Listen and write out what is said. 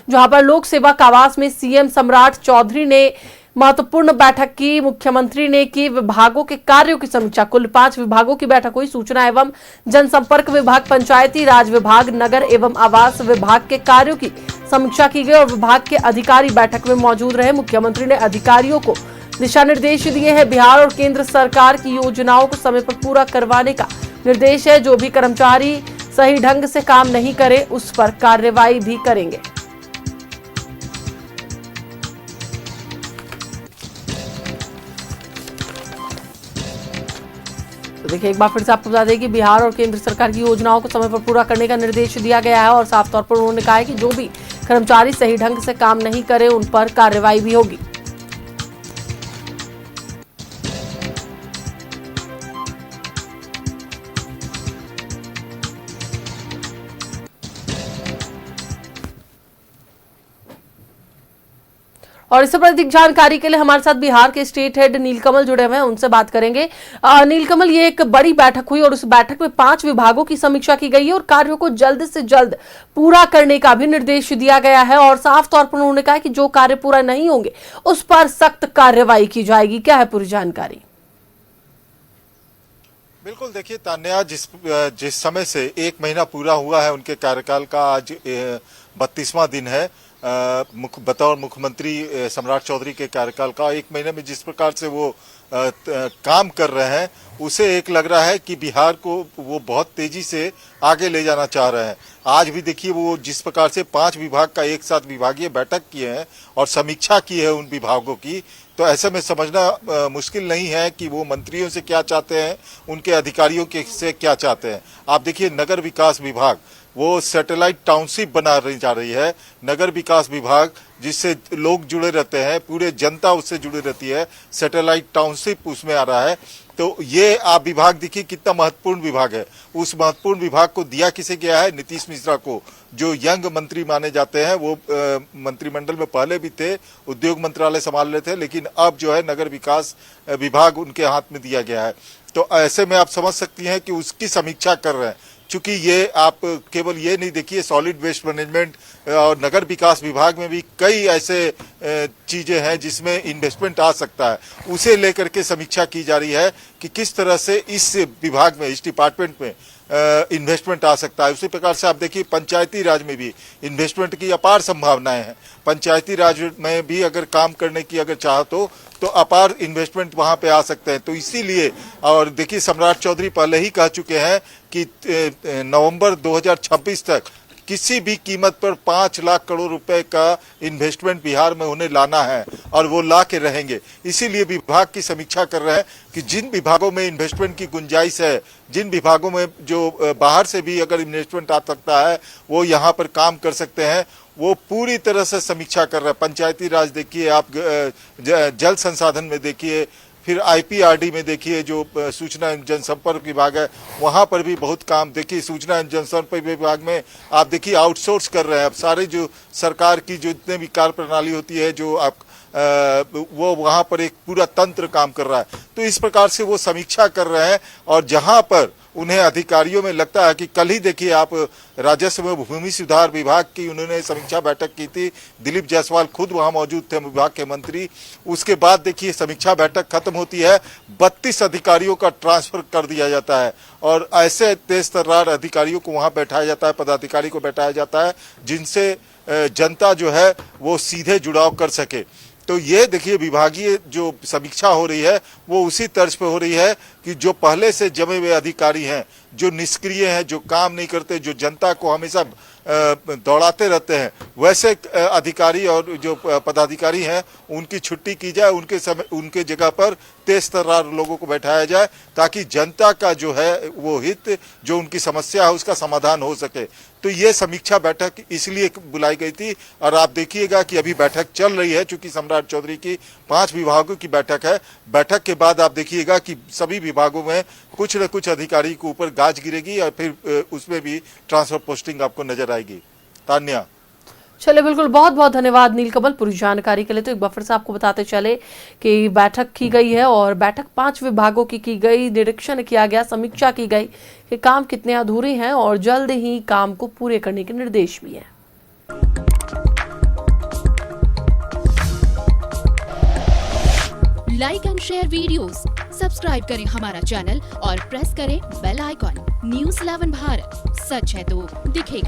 जहां पर लोक सेवक आवास में सीएम सम्राट चौधरी ने महत्वपूर्ण बैठक की। मुख्यमंत्री ने की विभागों के कार्यों की समीक्षा। कुल 5 विभागों की बैठक हुई। सूचना एवं जनसंपर्क विभाग, पंचायती राज विभाग, नगर एवं आवास विभाग के कार्यों की समीक्षा की गई और विभाग के अधिकारी बैठक में मौजूद रहे। मुख्यमंत्री ने अधिकारियों को दिशा निर्देश दिए हैं। बिहार और केंद्र सरकार की योजनाओं को समय पर पूरा करवाने का निर्देश है। जो भी कर्मचारी सही ढंग से काम नहीं करे उस पर कार्रवाई भी करेंगे। तो देखिए, एक बार फिर से आपको बता दें कि बिहार और केंद्र सरकार की योजनाओं को समय पर पूरा करने का निर्देश दिया गया है और साफ तौर पर उन्होंने कहा है कि जो भी कर्मचारी सही ढंग से काम नहीं करे उन पर कार्रवाई भी होगी। और इससे पर अधिक जानकारी के लिए हमारे साथ बिहार के स्टेट हेड नीलकमल जुड़े हुए हैं, उनसे बात करेंगे। नीलकमल, ये एक बड़ी बैठक हुई और उस बैठक में 5 विभागों की समीक्षा की गई है और कार्यों को जल्द से जल्द पूरा करने का भी निर्देश दिया गया है और साफ तौर पर उन्होंने कहा कि जो कार्य पूरा नहीं होंगे उस पर सख्त कार्रवाई की जाएगी। क्या है पूरी जानकारी? बिल्कुल, देखिए तान्या, जिस समय से 1 महीना पूरा हुआ है उनके कार्यकाल का, आज 32वां दिन है बतौर मुख्यमंत्री सम्राट चौधरी के कार्यकाल का। 1 महीने में जिस प्रकार से वो काम कर रहे हैं, उसे एक लग रहा है कि बिहार को वो बहुत तेजी से आगे ले जाना चाह रहे हैं। आज भी देखिए, वो जिस प्रकार से 5 विभाग का एक साथ विभागीय बैठक किए हैं और समीक्षा की है उन विभागों की, तो ऐसे में समझना मुश्किल नहीं है कि वो मंत्रियों से क्या चाहते हैं, उनके अधिकारियों से क्या चाहते हैं। आप देखिए, नगर विकास विभाग वो सैटेलाइट टाउनशिप बना रही जा रही है। नगर विकास विभाग जिससे लोग जुड़े रहते हैं, पूरे जनता उससे जुड़ी रहती है, सैटेलाइट टाउनशिप उसमें आ रहा है। तो ये आप विभाग देखिए कितना महत्वपूर्ण विभाग है। उस महत्वपूर्ण विभाग को दिया किसे गया है? नीतीश मिश्रा को, जो यंग मंत्री माने जाते हैं। वो मंत्रिमंडल में पहले भी थे, उद्योग मंत्रालय संभाल रहे थे, लेकिन अब जो है नगर विकास विभाग उनके हाथ में दिया गया है। तो ऐसे में आप समझ सकती हैं कि उसकी समीक्षा कर रहे हैं। चूंकि ये आप केवल ये नहीं देखिए, सॉलिड वेस्ट मैनेजमेंट और नगर विकास विभाग में भी कई ऐसे चीजें हैं जिसमें इन्वेस्टमेंट आ सकता है। उसे लेकर के समीक्षा की जा रही है कि किस तरह से इस विभाग में, इस डिपार्टमेंट में इन्वेस्टमेंट आ सकता है। उसी प्रकार से आप देखिए, पंचायती राज में भी इन्वेस्टमेंट की अपार संभावनाएं हैं। पंचायती राज में भी अगर काम करने की अगर चाह तो अपार इन्वेस्टमेंट वहां पे आ सकते हैं। तो इसीलिए, और देखिए, सम्राट चौधरी पहले ही कह चुके हैं कि नवंबर 2026 तक किसी भी कीमत पर 5 लाख करोड़ रुपए का इन्वेस्टमेंट बिहार में उन्हें लाना है और वो ला के रहेंगे। इसीलिए विभाग की समीक्षा कर रहे हैं कि जिन विभागों में इन्वेस्टमेंट की गुंजाइश है, जिन विभागों में जो बाहर से भी अगर इन्वेस्टमेंट आ सकता है, वो यहाँ पर काम कर सकते हैं। वो पूरी तरह से समीक्षा कर रहे हैं। पंचायती राज देखिए, आप जल संसाधन में देखिए, फिर आईपीआरडी में देखिए, जो सूचना एवं जनसंपर्क विभाग है, वहां पर भी बहुत काम। देखिए, सूचना एवं जनसंपर्क विभाग में आप देखिए आउटसोर्स कर रहे हैं। अब सारे जो सरकार की जो जितने भी कार्य प्रणाली होती है, जो आप वो वहां पर एक पूरा तंत्र काम कर रहा है। तो इस प्रकार से वो समीक्षा कर रहे हैं और जहां पर उन्हें अधिकारियों में लगता है कि कल ही देखिए आप राजस्व एवं भूमि सुधार विभाग की उन्होंने समीक्षा बैठक की थी। दिलीप जायसवाल खुद वहां मौजूद थे, विभाग के मंत्री। उसके बाद देखिए समीक्षा बैठक खत्म होती है, 32 अधिकारियों का ट्रांसफर कर दिया जाता है और ऐसे तेज तर्रार अधिकारियों को वहां बैठाया जाता है, पदाधिकारी को बैठाया जाता है, जिनसे जनता जो है वो सीधे जुड़ाव कर सके। तो ये देखिए, विभागीय जो समीक्षा हो रही है वो उसी तर्ज पे हो रही है कि जो पहले से जमे हुए अधिकारी हैं, जो निष्क्रिय हैं, जो काम नहीं करते, जो जनता को हमेशा दौड़ाते रहते हैं, वैसे अधिकारी और जो पदाधिकारी हैं उनकी छुट्टी की जाए, उनके जगह पर तेज तर्रार लोगों को बैठाया जाए, ताकि जनता का जो है वो हित, जो उनकी समस्या है, उसका समाधान हो सके। तो ये समीक्षा बैठक इसलिए बुलाई गई थी और आप देखिएगा कि अभी बैठक चल रही है, चूंकि सम्राट चौधरी की 5 विभागों की बैठक है। बैठक के बाद आप देखिएगा कि सभी विभागों में कुछ न कुछ अधिकारी के ऊपर गाज गिरेगी और फिर उसमें भी ट्रांसफर पोस्टिंग आपको नजर आएगी। तान्या, चलिए, बिल्कुल, बहुत बहुत धन्यवाद नीलकमल पूरी जानकारी के लिए। तो एक बार फिर से आपको बताते चले कि बैठक की गई है और बैठक 5 विभागों की गई, निरीक्षण किया गया, समीक्षा की गई कि काम कितने अधूरे हैं और जल्द ही काम को पूरे करने के निर्देश भी हैं। Like and share videos, subscribe करें हमारा चैनल और प्रेस करें बेल आइकॉन। News 11 भारत, सच है तो दिखेगा।